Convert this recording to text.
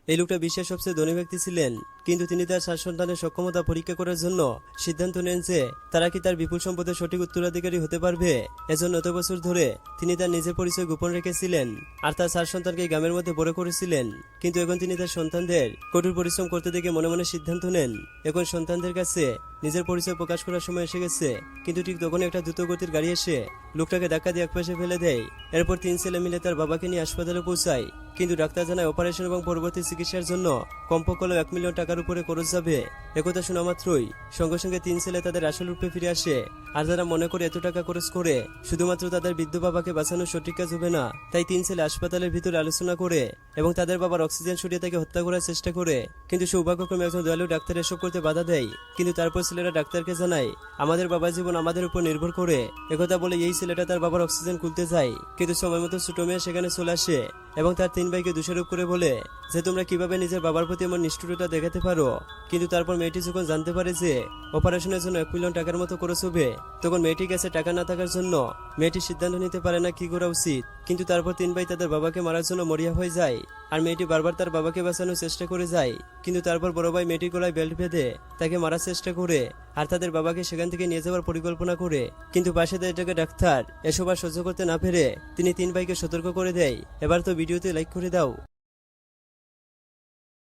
এই লোকটা বিশ্বের সবচেয়ে ধনী ব্যক্তি ছিলেন, কিন্তু তিনি তার 7 সন্তানের সক্ষমতা পরীক্ষা করার জন্য সিদ্ধান্ত নেন যে তারা কি তার বিপুল সম্পদের সঠিক উত্তরাধিকারী হতে পারবে। এজন্য এত বছর ধরে তিনি তার নিজের পরিচয় গোপন রেখেছিলেন আর তার 4 সন্তানকে গ্রামের মধ্যে বড় করেছিলেন। কিন্তু এখন তিনি তার সন্তানদের কঠোর পরিশ্রম করতে দেখে মনে মনে সিদ্ধান্ত নেন এখন সন্তানদের কাছে নিজের পরিচয় প্রকাশ করার সময় এসে গেছে। কিন্তু ঠিক তখনই একটা দ্রুতগতির গাড়ি এসে লোকটাকে ধাক্কা দিয়ে একপাশে ফেলে দেয়। এরপর 3 ছেলে মিলে তার বাবাকে নিয়ে হাসপাতালে পৌঁছায়, কিন্তু ডাক্তার জানায় অপারেশন এবং পরবর্তী চিকিৎসার জন্য কমপক্ষে 1 মিলিয়ন টাকার উপরে খরচ যাবে। একথা শোনা মাত্রই সঙ্গে সঙ্গে 3 ছেলে তাদের আসল রূপে ফিরে আসে। আর যারা মনে করে এত টাকা খরচ করে শুধুমাত্র তাদের বৃদ্ধ বাবাকে বাঁচানোর সঠিক কাজ হবে না, তাই 3 ছেলে হাসপাতালের ভিতরে আলোচনা করে এবং তাদের বাবার অক্সিজেন সরিয়ে তাকে হত্যা করার চেষ্টা করে। কিন্তু সৌভাগ্যক্রমে একজন দয়ালু ডাক্তার এসব করতে বাধা দেয়। কিন্তু তারপর ছেলেরা ডাক্তারকে জানায় আমাদের বাবার জীবন আমাদের উপর নির্ভর করে। একথা বলে এই ছেলেটা তার বাবার অক্সিজেন খুলতে যায়, কিন্তু সময় মতো ছোট মেয়ে সেখানে চলে আসে এবং তার 3 ভাইকে দোষারোপ করে বলে যে তোমরা কিভাবে নিজের বাবার প্রতি এমন নিষ্ঠুরতা দেখাতে পারো। কিন্তু তারপর মেয়েটি যখন জানতে পারে যে অপারেশনের জন্য 1 মিলিয়ন টাকার মতো খরচ হবে, তখন মেয়েটির কাছে টাকা না থাকার জন্য মেয়েটি সিদ্ধান্ত নিতে পারে না কি করা উচিত। কিন্তু তারপর 3 ভাই তাদের বাবাকে মারার জন্য মরিয়া হয়ে যায় আর মেয়েটি বারবার তার বাবাকে বাঁচানোর চেষ্টা করে যায়। কিন্তু তারপর বড় ভাই মেয়েটির গলায় বেল্ট বেঁধে তাকে মারার চেষ্টা করে আর তাদের বাবাকে সেখান থেকে নিয়ে যাওয়ার পরিকল্পনা করে। কিন্তু পাশে থাকা ডাক্তার এসব আর সহ্য করতে না পেরে তিনি 3 ভাইকে সতর্ক করে দেয়, এবার তো ভিডিওতে লাইক করে দাও।